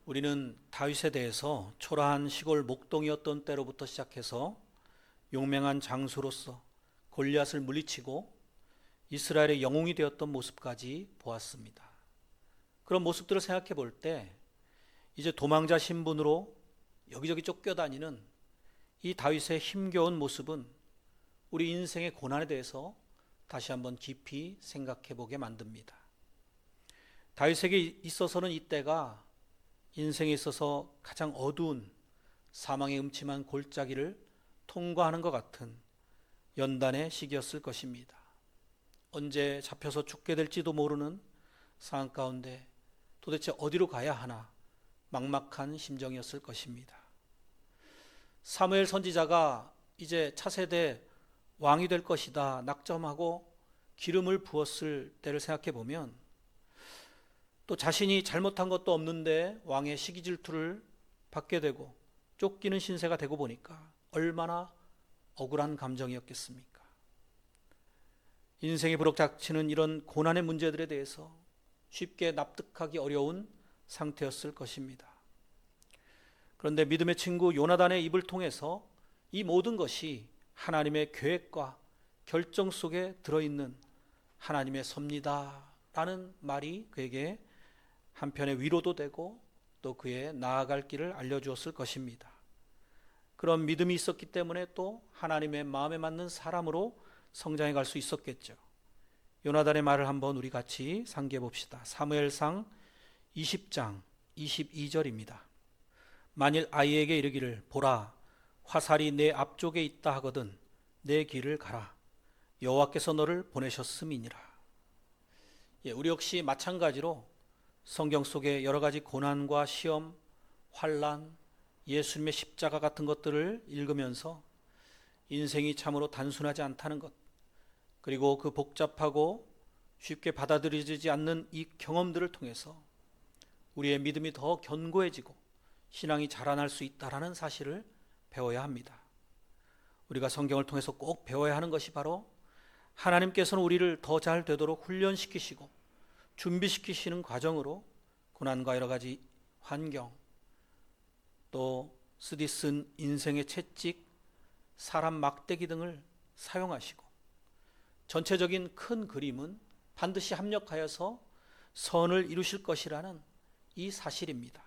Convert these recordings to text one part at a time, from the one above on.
우리는 다윗에 대해서 초라한 시골 목동이었던 때로부터 시작해서 용맹한 장수로서 골리앗을 물리치고 이스라엘의 영웅이 되었던 모습까지 보았습니다. 그런 모습들을 생각해 볼 때 이제 도망자 신분으로 여기저기 쫓겨다니는 이 다윗의 힘겨운 모습은 우리 인생의 고난에 대해서 다시 한번 깊이 생각해 보게 만듭니다. 다윗에게 있어서는 이때가 인생에 있어서 가장 어두운 사망의 음침한 골짜기를 통과하는 것 같은 연단의 시기였을 것입니다. 언제 잡혀서 죽게 될지도 모르는 상황 가운데 도대체 어디로 가야 하나 막막한 심정이었을 것입니다. 사무엘 선지자가 이제 차세대 왕이 될 것이다 낙점하고 기름을 부었을 때를 생각해 보면 또 자신이 잘못한 것도 없는데 왕의 시기 질투를 받게 되고 쫓기는 신세가 되고 보니까 얼마나 억울한 감정이었겠습니까? 인생이 부럭닥치는 이런 고난의 문제들에 대해서 쉽게 납득하기 어려운 상태였을 것입니다. 그런데 믿음의 친구 요나단의 입을 통해서 이 모든 것이 하나님의 계획과 결정 속에 들어있는 하나님의 섭리다라는 말이 그에게 한편의 위로도 되고 또 그의 나아갈 길을 알려주었을 것입니다. 그런 믿음이 있었기 때문에 또 하나님의 마음에 맞는 사람으로 성장해 갈 수 있었겠죠. 요나단의 말을 한번 우리 같이 상기해 봅시다. 사무엘상 20장 22절입니다. 만일 아이에게 이르기를 보라 화살이 내 앞쪽에 있다 하거든 내 길을 가라 여호와께서 너를 보내셨음이니라. 우리 역시 마찬가지로 성경 속에 여러 가지 고난과 시험, 환난, 예수님의 십자가 같은 것들을 읽으면서 인생이 참으로 단순하지 않다는 것, 그리고 그 복잡하고 쉽게 받아들여지지 않는 이 경험들을 통해서 우리의 믿음이 더 견고해지고 신앙이 자라날 수 있다는 사실을 배워야 합니다. 우리가 성경을 통해서 꼭 배워야 하는 것이 바로 하나님께서는 우리를 더 잘 되도록 훈련시키시고 준비시키시는 과정으로 고난과 여러 가지 환경, 또 쓰디쓴 인생의 채찍, 사람 막대기 등을 사용하시고 전체적인 큰 그림은 반드시 합력하여서 선을 이루실 것이라는 이 사실입니다.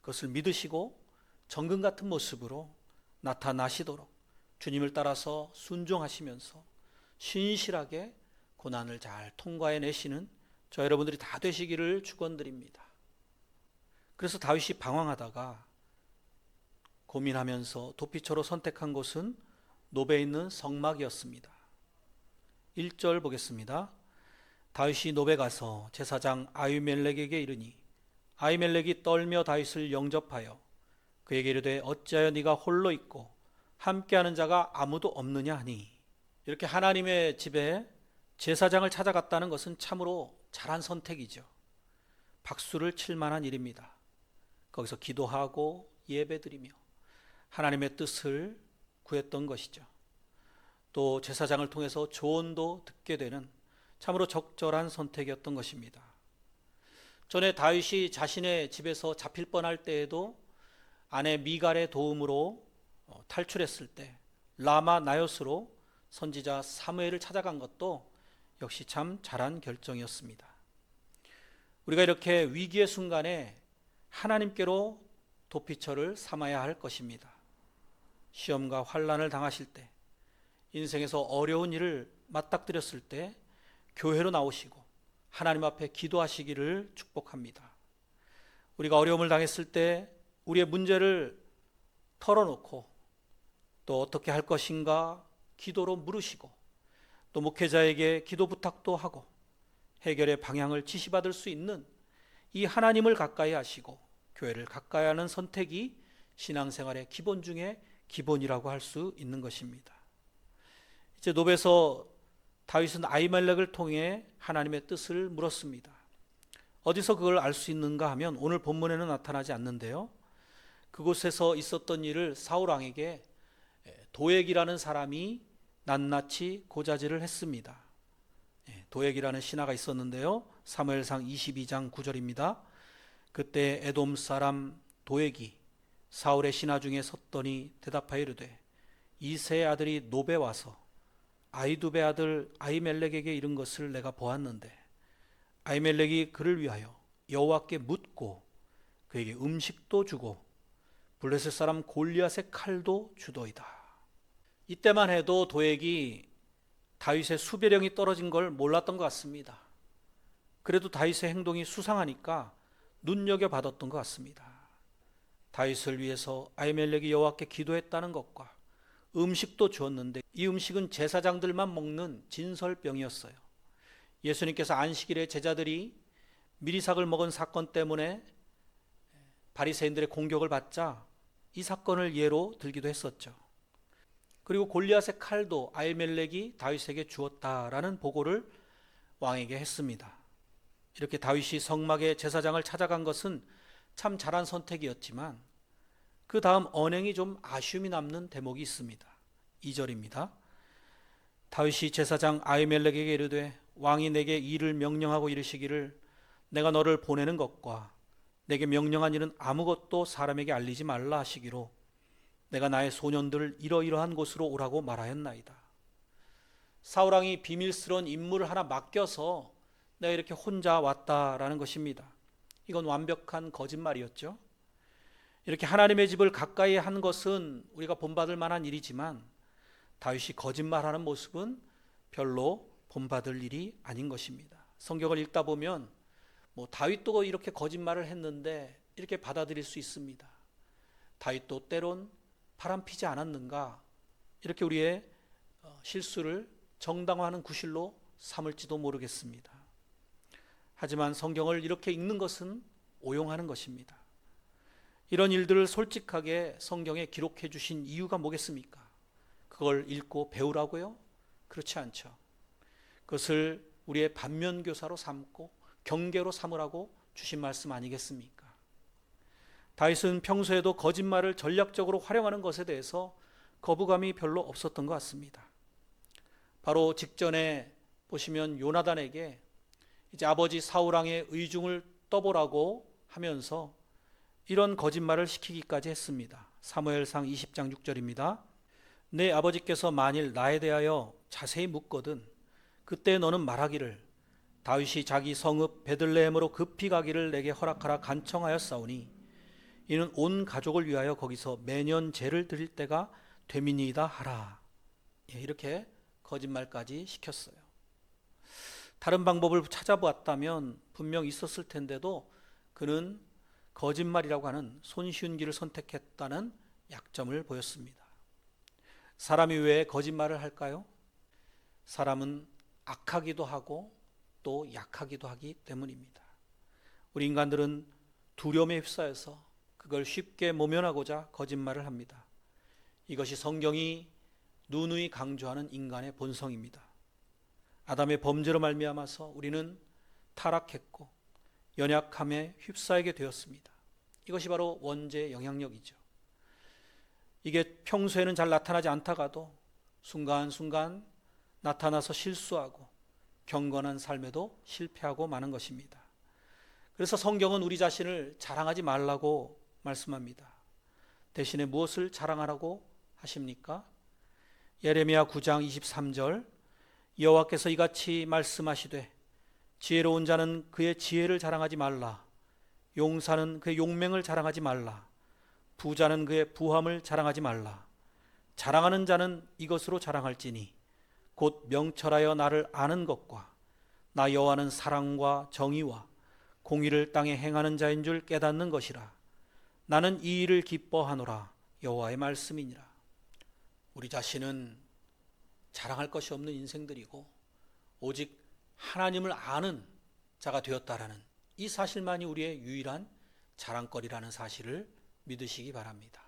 그것을 믿으시고 정금 같은 모습으로 나타나시도록 주님을 따라서 순종하시면서 신실하게 고난을 잘 통과해내시는 저 여러분들이 다 되시기를 축원드립니다. 그래서 다윗이 방황하다가 고민하면서 도피처로 선택한 곳은 노베에 있는 성막이었습니다. 1절 보겠습니다. 다윗이 노베 가서 제사장 아히멜렉에게 이르니 아히멜렉이 떨며 다윗을 영접하여 그에게 이르되 어찌하여 네가 홀로 있고 함께하는 자가 아무도 없느냐 하니. 이렇게 하나님의 집에 제사장을 찾아갔다는 것은 참으로 잘한 선택이죠. 박수를 칠 만한 일입니다. 거기서 기도하고 예배드리며 하나님의 뜻을 구했던 것이죠. 또 제사장을 통해서 조언도 듣게 되는 참으로 적절한 선택이었던 것입니다. 전에 다윗이 자신의 집에서 잡힐 뻔할 때에도 아내 미갈의 도움으로 탈출했을 때 라마 나요스로 선지자 사무엘을 찾아간 것도 역시 참 잘한 결정이었습니다. 우리가 이렇게 위기의 순간에 하나님께로 도피처를 삼아야 할 것입니다. 시험과 환난을 당하실 때, 인생에서 어려운 일을 맞닥뜨렸을 때 교회로 나오시고 하나님 앞에 기도하시기를 축복합니다. 우리가 어려움을 당했을 때 우리의 문제를 털어놓고 또 어떻게 할 것인가 기도로 물으시고 또 목회자에게 기도 부탁도 하고 해결의 방향을 지시받을 수 있는 이 하나님을 가까이 하시고 교회를 가까이 하는 선택이 신앙생활의 기본 중에 기본이라고 할 수 있는 것입니다. 이제 노베에서 다윗은 아히멜렉을 통해 하나님의 뜻을 물었습니다. 어디서 그걸 알 수 있는가 하면 오늘 본문에는 나타나지 않는데요. 그곳에서 있었던 일을 사울 왕에게 도액이라는 사람이 낱낱이 고자질을 했습니다. 도액이라는 신하가 있었는데요. 사무엘상 22장 9절입니다. 그때 에돔 사람 도액이 사울의 신하 중에 섰더니 대답하여 이르되 이새의 아들이 노베 와서 아히두베 아들 아히멜렉에게 이른 것을 내가 보았는데 아히멜렉이 그를 위하여 여호와께 묻고 그에게 음식도 주고 블레셋 사람 골리앗의 칼도 주도이다. 이때만 해도 도액이 다윗의 수배령이 떨어진 걸 몰랐던 것 같습니다. 그래도 다윗의 행동이 수상하니까 눈여겨받았던 것 같습니다. 다윗을 위해서 아히멜렉이 여호와께 기도했다는 것과 음식도 주었는데 이 음식은 제사장들만 먹는 진설병이었어요. 예수님께서 안식일에 제자들이 미리삭을 먹은 사건 때문에 바리새인들의 공격을 받자 이 사건을 예로 들기도 했었죠. 그리고 골리앗의 칼도 아히멜렉이 다윗에게 주었다라는 보고를 왕에게 했습니다. 이렇게 다윗이 성막의 제사장을 찾아간 것은 참 잘한 선택이었지만 그 다음 언행이 좀 아쉬움이 남는 대목이 있습니다. 2절입니다. 다윗이 제사장 아히멜렉에게 이르되 왕이 내게 일을 명령하고 이르시기를 내가 너를 보내는 것과 내게 명령한 일은 아무것도 사람에게 알리지 말라 하시기로 내가 나의 소년들을 이러이러한 곳으로 오라고 말하였나이다. 사울왕이 비밀스러운 임무를 하나 맡겨서 내가 이렇게 혼자 왔다라는 것입니다. 이건 완벽한 거짓말이었죠. 이렇게 하나님의 집을 가까이 한 것은 우리가 본받을 만한 일이지만 다윗이 거짓말하는 모습은 별로 본받을 일이 아닌 것입니다. 성경을 읽다 보면 다윗도 이렇게 거짓말을 했는데 이렇게 받아들일 수 있습니다. 다윗도 때론 바람피지 않았는가 이렇게 우리의 실수를 정당화하는 구실로 삼을지도 모르겠습니다. 하지만 성경을 이렇게 읽는 것은 오용하는 것입니다. 이런 일들을 솔직하게 성경에 기록해 주신 이유가 뭐겠습니까? 그걸 읽고 배우라고요? 그렇지 않죠. 그것을 우리의 반면교사로 삼고 경계로 삼으라고 주신 말씀 아니겠습니까? 다윗은 평소에도 거짓말을 전략적으로 활용하는 것에 대해서 거부감이 별로 없었던 것 같습니다. 바로 직전에 보시면 요나단에게 이제 아버지 사울왕의 의중을 떠보라고 하면서 이런 거짓말을 시키기까지 했습니다. 사무엘상 20장 6절입니다. 내 아버지께서 만일 나에 대하여 자세히 묻거든 그때 너는 말하기를 다윗이 자기 성읍 베들레헴으로 급히 가기를 내게 허락하라 간청하였사오니 이는 온 가족을 위하여 거기서 매년 제를 드릴 때가 되민이이다 하라. 이렇게 거짓말까지 시켰어요. 다른 방법을 찾아보았다면 분명 있었을 텐데도 그는 거짓말이라고 하는 손쉬운 길을 선택했다는 약점을 보였습니다. 사람이 왜 거짓말을 할까요? 사람은 악하기도 하고 또 약하기도 하기 때문입니다. 우리 인간들은 두려움에 휩싸여서 그걸 쉽게 모면하고자 거짓말을 합니다. 이것이 성경이 누누이 강조하는 인간의 본성입니다. 아담의 범죄로 말미암아서 우리는 타락했고 연약함에 휩싸이게 되었습니다. 이것이 바로 원죄의 영향력이죠. 이게 평소에는 잘 나타나지 않다가도 순간순간 나타나서 실수하고 경건한 삶에도 실패하고 마는 것입니다. 그래서 성경은 우리 자신을 자랑하지 말라고 말씀합니다. 대신에 무엇을 자랑하라고 하십니까? 예레미야 9장 23절 여호와께서 이같이 말씀하시되 지혜로운 자는 그의 지혜를 자랑하지 말라. 용사는 그의 용맹을 자랑하지 말라. 부자는 그의 부함을 자랑하지 말라. 자랑하는 자는 이것으로 자랑할지니 곧 명철하여 나를 아는 것과 나 여호와는 사랑과 정의와 공의를 땅에 행하는 자인 줄 깨닫는 것이라. 나는 이 일을 기뻐하노라. 여호와의 말씀이니라. 우리 자신은 자랑할 것이 없는 인생들이고 오직 하나님을 아는 자가 되었다라는 이 사실만이 우리의 유일한 자랑거리라는 사실을 믿으시기 바랍니다.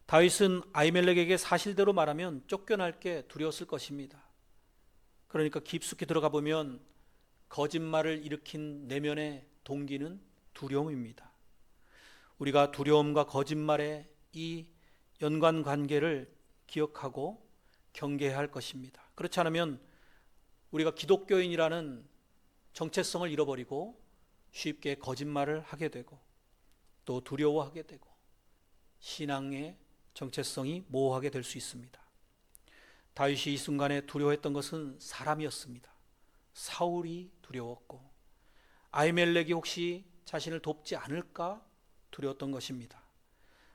다윗은 아히멜렉에게 사실대로 말하면 쫓겨날 게 두려웠을 것입니다. 그러니까 깊숙이 들어가 보면 거짓말을 일으킨 내면의 동기는 두려움입니다. 우리가 두려움과 거짓말의 이 연관관계를 기억하고 경계해야 할 것입니다. 그렇지 않으면 우리가 기독교인이라는 정체성을 잃어버리고 쉽게 거짓말을 하게 되고 또 두려워하게 되고 신앙의 정체성이 모호하게 될 수 있습니다. 다윗이 이 순간에 두려워했던 것은 사람이었습니다. 사울이 두려웠고 아히멜렉이 혹시 자신을 돕지 않을까 두려웠던 것입니다.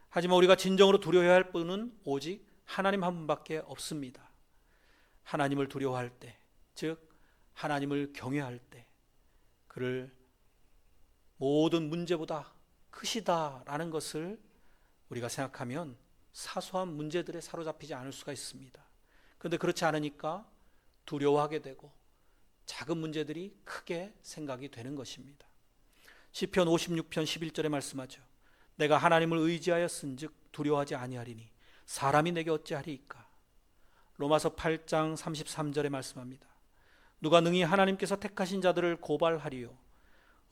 하지만 우리가 진정으로 두려워해야 할 분은 오직 하나님 한 분밖에 없습니다. 하나님을 두려워할 때, 즉 하나님을 경외할 때 그를 모든 문제보다 크시다라는 것을 우리가 생각하면 사소한 문제들에 사로잡히지 않을 수가 있습니다. 그런데 그렇지 않으니까 두려워하게 되고 작은 문제들이 크게 생각이 되는 것입니다. 시편 56편 11절에 말씀하죠. 내가 하나님을 의지하였은즉 두려워하지 아니하리니 사람이 내게 어찌하리이까. 로마서 8장 33절에 말씀합니다. 누가 능히 하나님께서 택하신 자들을 고발하리요.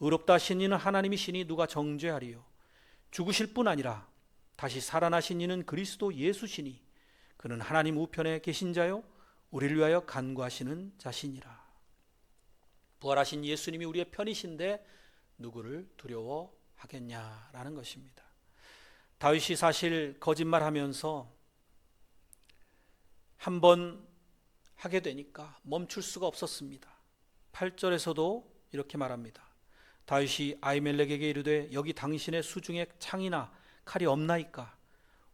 의롭다 하신 이는 하나님이시니 누가 정죄하리요. 죽으실 뿐 아니라 다시 살아나신 이는 그리스도 예수시니 그는 하나님 우편에 계신 자요 우리를 위하여 간구하시는 자시니라. 부활하신 예수님이 우리의 편이신데 누구를 두려워하겠냐라는 것입니다. 다윗이 사실 거짓말하면서 한번 하게 되니까 멈출 수가 없었습니다. 8절에서도 이렇게 말합니다. 다윗이 아히멜렉에게 이르되 여기 당신의 수중에 창이나 칼이 없나이까.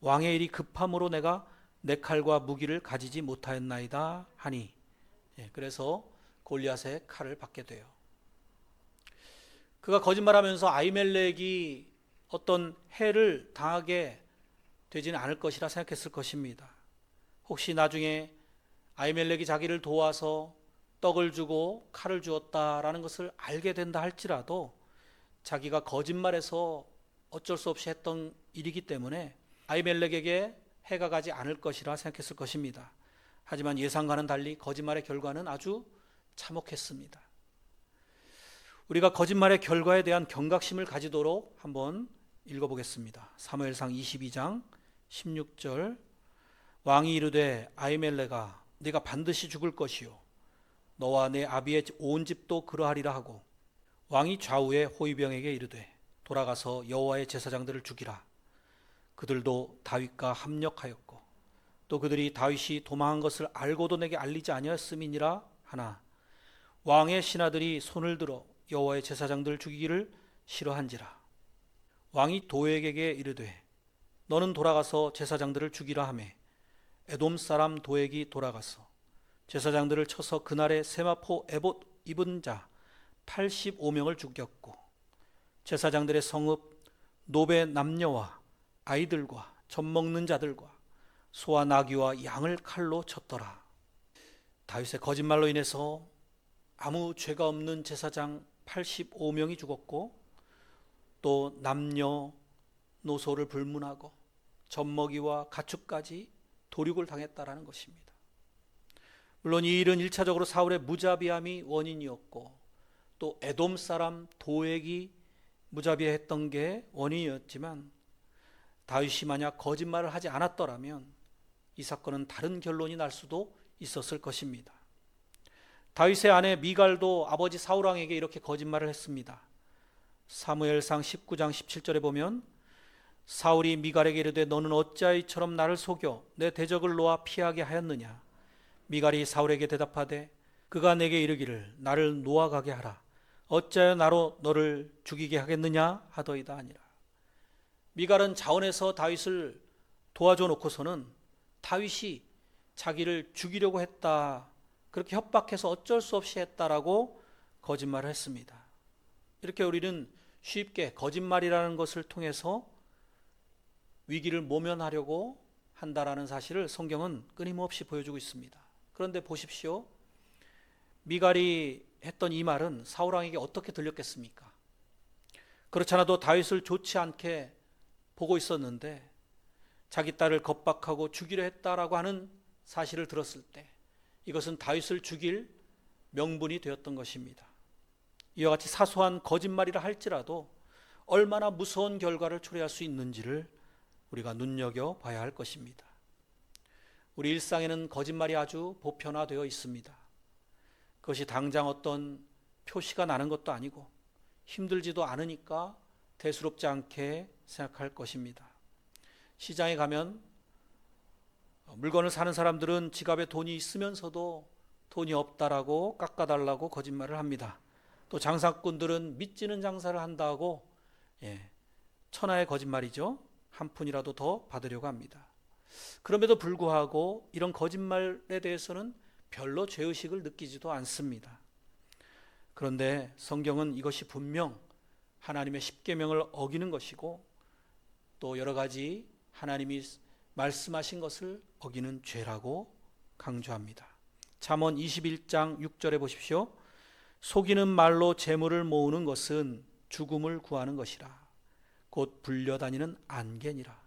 왕의 일이 급함으로 내가 내 칼과 무기를 가지지 못하였나이다 하니. 그래서 골리앗의 칼을 받게 돼요. 그가 거짓말하면서 아히멜렉이 어떤 해를 당하게 되지는 않을 것이라 생각했을 것입니다. 혹시 나중에 아히멜렉이 자기를 도와서 떡을 주고 칼을 주었다라는 것을 알게 된다 할지라도 자기가 거짓말해서 어쩔 수 없이 했던 일이기 때문에 아히멜렉에게 해가 가지 않을 것이라 생각했을 것입니다. 하지만 예상과는 달리 거짓말의 결과는 아주 참혹했습니다. 우리가 거짓말의 결과에 대한 경각심을 가지도록 한번 읽어보겠습니다. 사무엘상 22장 16절. 왕이 이르되 아히멜렉아 네가 반드시 죽을 것이요 너와 내 아비의 온 집도 그러하리라 하고 왕이 좌우에 호위병에게 이르되 돌아가서 여호와의 제사장들을 죽이라. 그들도 다윗과 합력하였고 또 그들이 다윗이 도망한 것을 알고도 내게 알리지 아니하였음이니라 하나 왕의 신하들이 손을 들어 여호와의 제사장들을 죽이기를 싫어한지라. 왕이 도액에게 이르되 너는 돌아가서 제사장들을 죽이라 하매 에돔 사람 도액이 돌아가서 제사장들을 쳐서 그날에 세마포 에봇 입은 자 85명을 죽였고 제사장들의 성읍 노베 남녀와 아이들과 젖 먹는 자들과 소와 나귀와 양을 칼로 쳤더라. 다윗의 거짓말로 인해서 아무 죄가 없는 제사장 85명이 죽었고 또 남녀 노소를 불문하고 젖먹이와 가축까지 도륙을 당했다라는 것입니다. 물론 이 일은 1차적으로 사울의 무자비함이 원인이었고 또 에돔 사람 도액이 무자비했던 게 원인이었지만 다윗이 만약 거짓말을 하지 않았더라면 이 사건은 다른 결론이 날 수도 있었을 것입니다. 다윗의 아내 미갈도 아버지 사울왕에게 이렇게 거짓말을 했습니다. 사무엘상 19장 17절에 보면 사울이 미갈에게 이르되 너는 어찌하여 이처럼 나를 속여 내 대적을 놓아 피하게 하였느냐. 미갈이 사울에게 대답하되 그가 내게 이르기를 나를 놓아가게 하라. 어찌하여 나로 너를 죽이게 하겠느냐 하더이다 아니라. 미갈은 자원에서 다윗을 도와줘 놓고서는 다윗이 자기를 죽이려고 했다, 그렇게 협박해서 어쩔 수 없이 했다라고 거짓말을 했습니다. 이렇게 우리는 쉽게 거짓말이라는 것을 통해서 위기를 모면하려고 한다라는 사실을 성경은 끊임없이 보여주고 있습니다. 그런데 보십시오. 미갈이 했던 이 말은 사울왕에게 어떻게 들렸겠습니까? 그렇지 않아도 다윗을 좋지 않게 보고 있었는데 자기 딸을 겁박하고 죽이려 했다라고 하는 사실을 들었을 때 이것은 다윗을 죽일 명분이 되었던 것입니다. 이와 같이 사소한 거짓말이라 할지라도 얼마나 무서운 결과를 초래할 수 있는지를 우리가 눈여겨봐야 할 것입니다. 우리 일상에는 거짓말이 아주 보편화되어 있습니다. 그것이 당장 어떤 표시가 나는 것도 아니고 힘들지도 않으니까 대수롭지 않게 생각할 것입니다. 시장에 가면 물건을 사는 사람들은 지갑에 돈이 있으면서도 돈이 없다라고 깎아달라고 거짓말을 합니다. 또 장사꾼들은 믿지는 장사를 한다고 천하의 거짓말이죠. 한 푼이라도 더 받으려고 합니다. 그럼에도 불구하고 이런 거짓말에 대해서는 별로 죄의식을 느끼지도 않습니다. 그런데 성경은 이것이 분명 하나님의 십계명을 어기는 것이고 또 여러 가지 하나님이 말씀하신 것을 어기는 죄라고 강조합니다. 잠언 21장 6절에 보십시오. 속이는 말로 재물을 모으는 것은 죽음을 구하는 것이라. 곧 불려다니는 안개니라.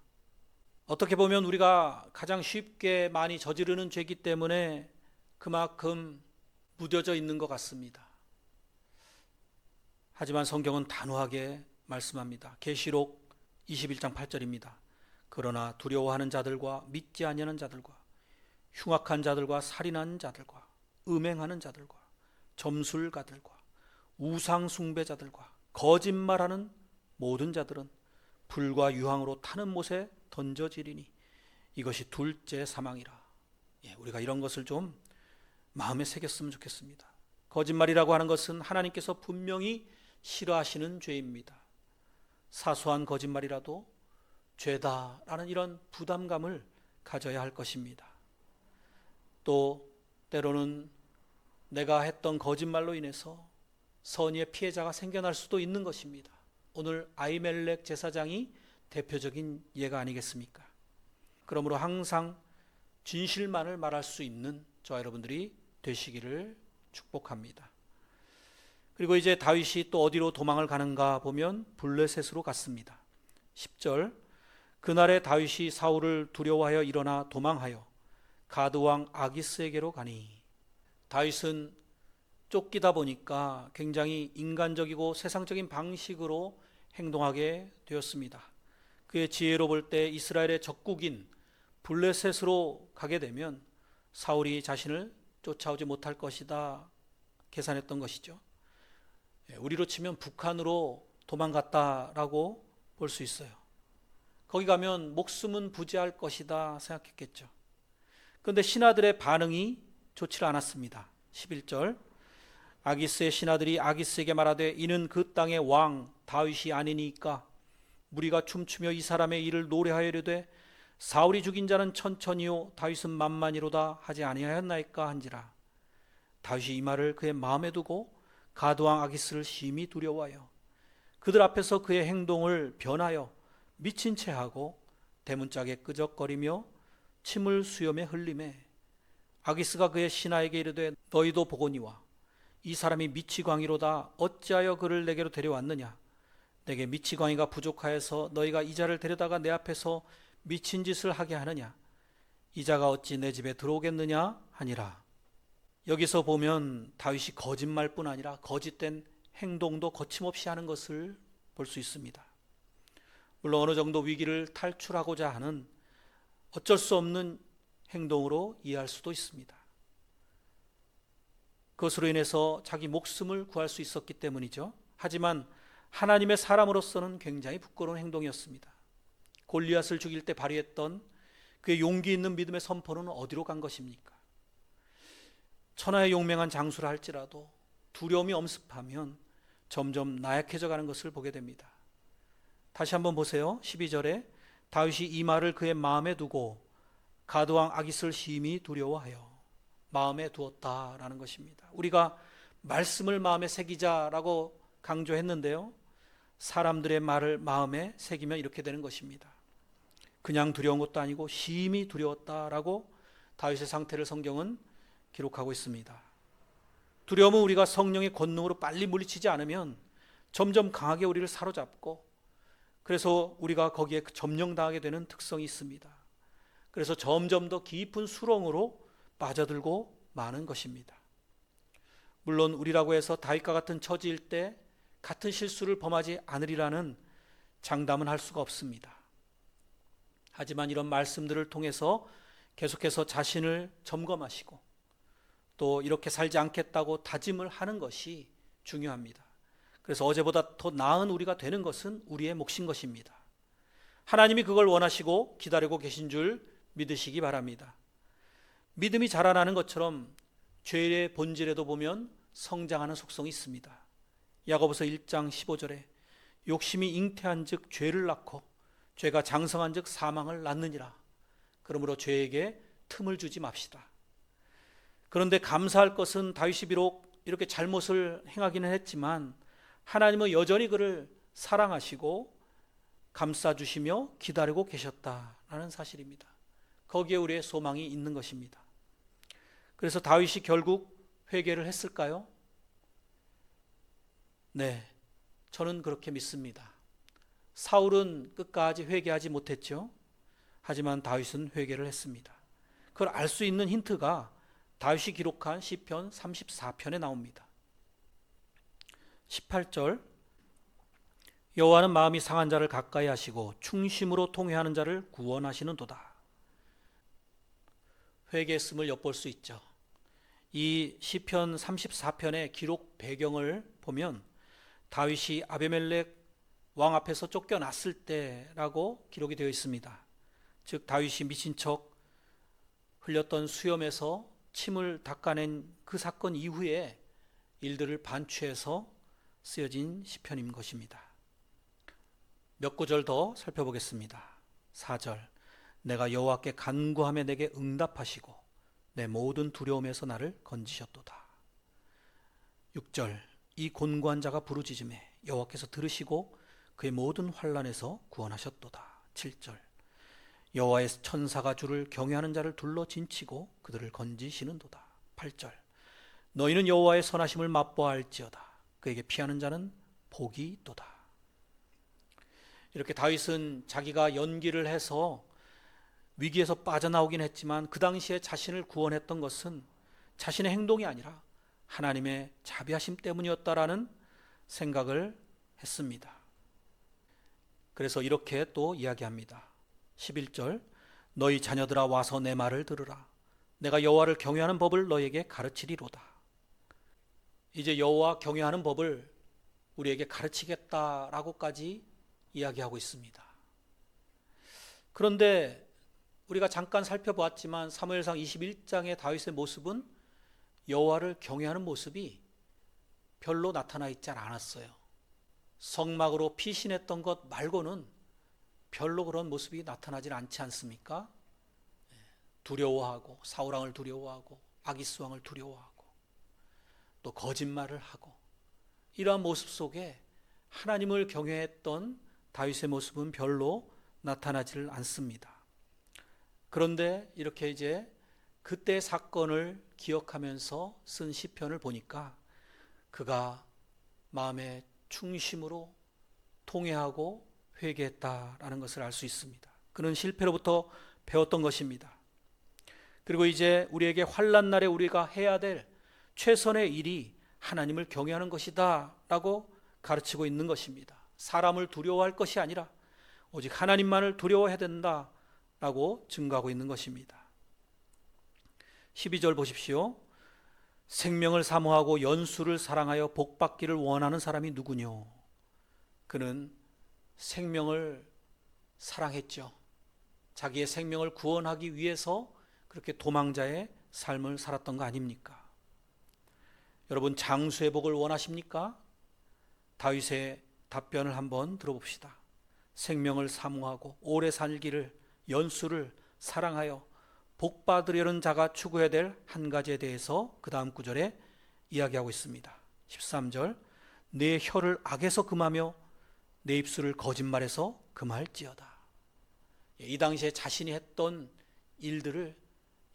어떻게 보면 우리가 가장 쉽게 많이 저지르는 죄이기 때문에 그만큼 무뎌져 있는 것 같습니다. 하지만 성경은 단호하게 말씀합니다. 계시록 21장 8절입니다. 그러나 두려워하는 자들과 믿지 아니하는 자들과 흉악한 자들과 살인하는 자들과 음행하는 자들과 점술가들과 우상 숭배자들과 거짓말하는 모든 자들은 불과 유황으로 타는 못에 던져지리니 이것이 둘째 사망이라. 우리가 이런 것을 좀 마음에 새겼으면 좋겠습니다. 거짓말이라고 하는 것은 하나님께서 분명히 싫어하시는 죄입니다. 사소한 거짓말이라도 죄다라는 이런 부담감을 가져야 할 것입니다. 또 때로는 내가 했던 거짓말로 인해서 선의의 피해자가 생겨날 수도 있는 것입니다. 오늘 아히멜렉 제사장이 대표적인 예가 아니겠습니까? 그러므로 항상 진실만을 말할 수 있는 저와 여러분들이 되시기를 축복합니다. 그리고 이제 다윗이 또 어디로 도망을 가는가 보면 블레셋으로 갔습니다. 10절 그날에 다윗이 사울을 두려워하여 일어나 도망하여 가드왕 아기스에게로 가니. 다윗은 쫓기다 보니까 굉장히 인간적이고 세상적인 방식으로 행동하게 되었습니다. 그의 지혜로 볼 때 이스라엘의 적국인 블레셋으로 가게 되면 사울이 자신을 쫓아오지 못할 것이다 계산했던 것이죠. 우리로 치면 북한으로 도망갔다라고 볼 수 있어요. 거기 가면 목숨은 부지할 것이다 생각했겠죠. 그런데 신하들의 반응이 좋지 않았습니다. 11절 아기스의 신하들이 아기스에게 말하되 이는 그 땅의 왕 다윗이 아니니까 무리가 춤추며 이 사람의 일을 노래하여려되 사울이 죽인 자는 천천히요 다윗은 만만이로다 하지 아니하였나이까 한지라. 다윗이 이 말을 그의 마음에 두고 가드왕 아기스를 심히 두려워하여 그들 앞에서 그의 행동을 변하여 미친 채 하고 대문짝에 끄적거리며 침을 수염에 흘리매 아기스가 그의 신하에게 이르되 너희도 보거니와 이 사람이 미치광이로다 어찌하여 그를 내게로 데려왔느냐. 내게 미치광이가 부족하여서 너희가 이 자를 데려다가 내 앞에서 미친 짓을 하게 하느냐. 이 자가 어찌 내 집에 들어오겠느냐 하니라. 여기서 보면 다윗이 거짓말뿐 아니라 거짓된 행동도 거침없이 하는 것을 볼 수 있습니다. 물론 어느 정도 위기를 탈출하고자 하는 어쩔 수 없는 행동으로 이해할 수도 있습니다. 그것으로 인해서 자기 목숨을 구할 수 있었기 때문이죠. 하지만 하나님의 사람으로서는 굉장히 부끄러운 행동이었습니다. 골리앗을 죽일 때 발휘했던 그의 용기 있는 믿음의 선포는 어디로 간 것입니까? 천하의 용맹한 장수라 할지라도 두려움이 엄습하면 점점 나약해져 가는 것을 보게 됩니다. 다시 한번 보세요. 12절에 다윗이 이 말을 그의 마음에 두고 가드왕 아기스를 심히 두려워하여 마음에 두었다라는 것입니다. 우리가 말씀을 마음에 새기자라고 강조했는데요. 사람들의 말을 마음에 새기면 이렇게 되는 것입니다. 그냥 두려운 것도 아니고 심히 두려웠다라고 다윗의 상태를 성경은 기록하고 있습니다. 두려움은 우리가 성령의 권능으로 빨리 물리치지 않으면 점점 강하게 우리를 사로잡고 그래서 우리가 거기에 점령당하게 되는 특성이 있습니다. 그래서 점점 더 깊은 수렁으로 빠져들고 마는 것입니다. 물론 우리라고 해서 다윗과 같은 처지일 때 같은 실수를 범하지 않으리라는 장담은 할 수가 없습니다. 하지만 이런 말씀들을 통해서 계속해서 자신을 점검하시고 또 이렇게 살지 않겠다고 다짐을 하는 것이 중요합니다. 그래서 어제보다 더 나은 우리가 되는 것은 우리의 몫인 것입니다. 하나님이 그걸 원하시고 기다리고 계신 줄 믿으시기 바랍니다. 믿음이 자라나는 것처럼 죄의 본질에도 보면 성장하는 속성이 있습니다. 야고보서 1장 15절에 욕심이 잉태한 즉 죄를 낳고 죄가 장성한 즉 사망을 낳느니라. 그러므로 죄에게 틈을 주지 맙시다. 그런데 감사할 것은 다윗이 비록 이렇게 잘못을 행하기는 했지만 하나님은 여전히 그를 사랑하시고 감싸주시며 기다리고 계셨다라는 사실입니다. 거기에 우리의 소망이 있는 것입니다. 그래서 다윗이 결국 회개를 했을까요? 네, 저는 그렇게 믿습니다. 사울은 끝까지 회개하지 못했죠. 하지만 다윗은 회개를 했습니다. 그걸 알 수 있는 힌트가 다윗이 기록한 시편 34편에 나옵니다. 18절 여호와는 마음이 상한 자를 가까이 하시고 충심으로 통회하는 자를 구원하시는도다. 회개했음을 엿볼 수 있죠. 이 시편 34편의 기록 배경을 보면 다윗이 아비멜렉 왕 앞에서 쫓겨났을 때라고 기록이 되어 있습니다. 즉 다윗이 미친 척 흘렸던 수염에서 침을 닦아낸 그 사건 이후에 일들을 반추해서 쓰여진 시편인 것입니다. 몇 구절 더 살펴보겠습니다. 4절 내가 여호와께 간구하며 내게 응답하시고 내 모든 두려움에서 나를 건지셨도다. 6절 이 곤고한 자가 부르짖음에 여호와께서 들으시고 그의 모든 환난에서 구원하셨도다. 7절 여호와의 천사가 주를 경외하는 자를 둘러 진치고 그들을 건지시는도다. 8절 너희는 여호와의 선하심을 맛보아할지어다. 그에게 피하는 자는 복이 있도다. 이렇게 다윗은 자기가 연기를 해서 위기에서 빠져나오긴 했지만 그 당시에 자신을 구원했던 것은 자신의 행동이 아니라 하나님의 자비하심 때문이었다라는 생각을 했습니다. 그래서 이렇게 또 이야기합니다. 11절 너희 자녀들아 와서 내 말을 들으라. 내가 여호와를 경외하는 법을 너희에게 가르치리로다. 이제 여호와 경외하는 법을 우리에게 가르치겠다라고까지 이야기하고 있습니다. 그런데 우리가 잠깐 살펴보았지만 사무엘상 21장의 다윗의 모습은 여호와를 경외하는 모습이 별로 나타나 있지 않았어요. 성막으로 피신했던 것 말고는 별로 그런 모습이 나타나질 않지 않습니까? 두려워하고 사울왕을 두려워하고 아기스 왕을 두려워하고 또 거짓말을 하고 이러한 모습 속에 하나님을 경외했던 다윗의 모습은 별로 나타나질 않습니다. 그런데 이렇게 이제 그때 사건을 기억하면서 쓴 시편을 보니까 그가 마음의 충심으로 통회하고 회개했다라는 것을 알 수 있습니다. 그는 실패로부터 배웠던 것입니다. 그리고 이제 우리에게 환난 날에 우리가 해야 될 최선의 일이 하나님을 경외하는 것이다 라고 가르치고 있는 것입니다. 사람을 두려워할 것이 아니라 오직 하나님만을 두려워해야 된다 라고 증거하고 있는 것입니다. 12절 보십시오. 생명을 사모하고 연수를 사랑하여 복받기를 원하는 사람이 누구뇨? 그는 생명을 사랑했죠. 자기의 생명을 구원하기 위해서 그렇게 도망자의 삶을 살았던 거 아닙니까? 여러분 장수의 복을 원하십니까? 다윗의 답변을 한번 들어봅시다. 생명을 사모하고 오래 살기를 연수를 사랑하여 복받으려는 자가 추구해야 될 한 가지에 대해서 그 다음 구절에 이야기하고 있습니다. 13절 내 혀를 악에서 금하며 내 입술을 거짓말에서 금할지어다. 이 당시에 자신이 했던 일들을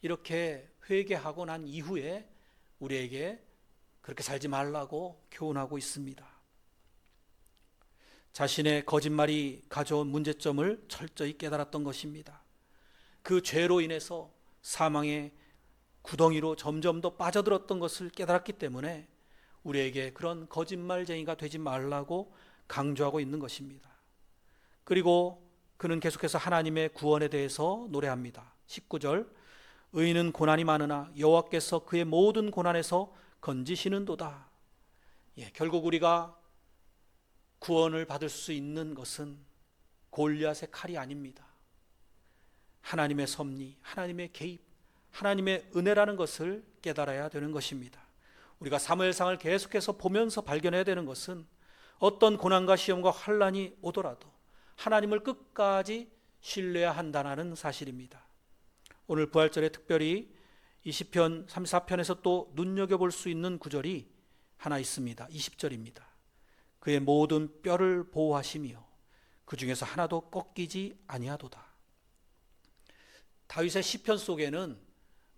이렇게 회개하고 난 이후에 우리에게 그렇게 살지 말라고 교훈하고 있습니다. 자신의 거짓말이 가져온 문제점을 철저히 깨달았던 것입니다. 그 죄로 인해서 사망의 구덩이로 점점 더 빠져들었던 것을 깨달았기 때문에 우리에게 그런 거짓말쟁이가 되지 말라고 강조하고 있는 것입니다. 그리고 그는 계속해서 하나님의 구원에 대해서 노래합니다. 19절 의인은 고난이 많으나 여호와께서 그의 모든 고난에서 건지시는도다. 결국 우리가 구원을 받을 수 있는 것은 골리앗의 칼이 아닙니다. 하나님의 섭리, 하나님의 개입, 하나님의 은혜라는 것을 깨달아야 되는 것입니다. 우리가 사무엘상을 계속해서 보면서 발견해야 되는 것은 어떤 고난과 시험과 환난이 오더라도 하나님을 끝까지 신뢰해야 한다는 사실입니다. 오늘 부활절에 특별히 이 시편 34편에서 또 눈여겨볼 수 있는 구절이 하나 있습니다. 20절입니다. 그의 모든 뼈를 보호하시며 그 중에서 하나도 꺾이지 아니하도다. 다윗의 시편 속에는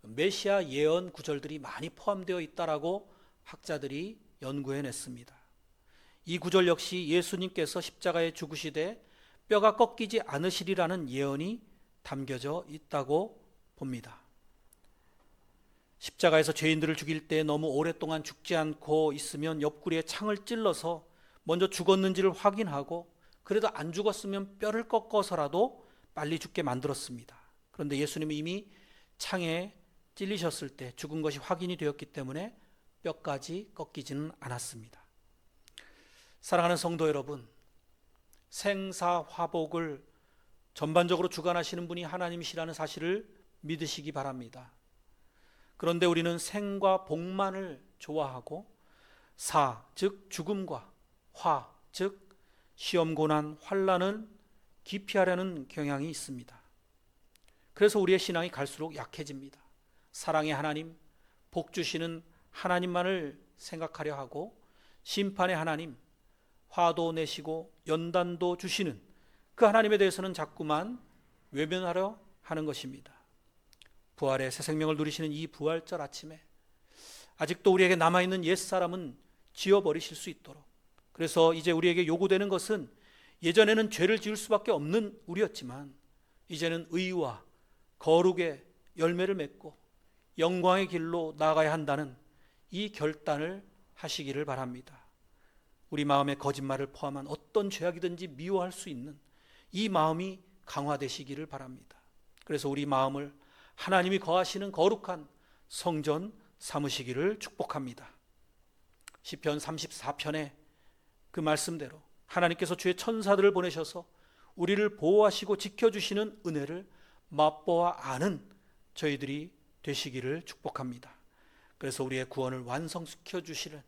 메시아 예언 구절들이 많이 포함되어 있다라고 학자들이 연구해냈습니다. 이 구절 역시 예수님께서 십자가에 죽으시되 뼈가 꺾이지 않으시리라는 예언이 담겨져 있다고 봅니다. 십자가에서 죄인들을 죽일 때 너무 오랫동안 죽지 않고 있으면 옆구리에 창을 찔러서 먼저 죽었는지를 확인하고 그래도 안 죽었으면 뼈를 꺾어서라도 빨리 죽게 만들었습니다. 그런데 예수님은 이미 창에 찔리셨을 때 죽은 것이 확인이 되었기 때문에 뼈까지 꺾이지는 않았습니다. 사랑하는 성도 여러분, 생사화복을 전반적으로 주관하시는 분이 하나님이시라는 사실을 믿으시기 바랍니다. 그런데 우리는 생과 복만을 좋아하고 사, 즉 죽음과 화, 즉 시험, 고난, 환난은 기피하려는 경향이 있습니다. 그래서 우리의 신앙이 갈수록 약해집니다. 사랑의 하나님, 복 주시는 하나님만을 생각하려 하고 심판의 하나님, 화도 내시고 연단도 주시는 그 하나님에 대해서는 자꾸만 외면하려 하는 것입니다. 부활의 새 생명을 누리시는 이 부활절 아침에 아직도 우리에게 남아있는 옛사람은 지워버리실 수 있도록, 그래서 이제 우리에게 요구되는 것은 예전에는 죄를 지을 수밖에 없는 우리였지만 이제는 의와 거룩의 열매를 맺고 영광의 길로 나아가야 한다는 이 결단을 하시기를 바랍니다. 우리 마음에 거짓말을 포함한 어떤 죄악이든지 미워할 수 있는 이 마음이 강화되시기를 바랍니다. 그래서 우리 마음을 하나님이 거하시는 거룩한 성전 삼으시기를 축복합니다. 시편 34편에 그 말씀대로 하나님께서 주의 천사들을 보내셔서 우리를 보호하시고 지켜주시는 은혜를 맛보아 아는 저희들이 되시기를 축복합니다. 그래서 우리의 구원을 완성시켜 주시는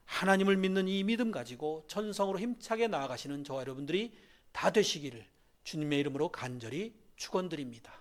하나님을 믿는 이 믿음 가지고 천성으로 힘차게 나아가시는 저와 여러분들이 다 되시기를 주님의 이름으로 간절히 축원드립니다.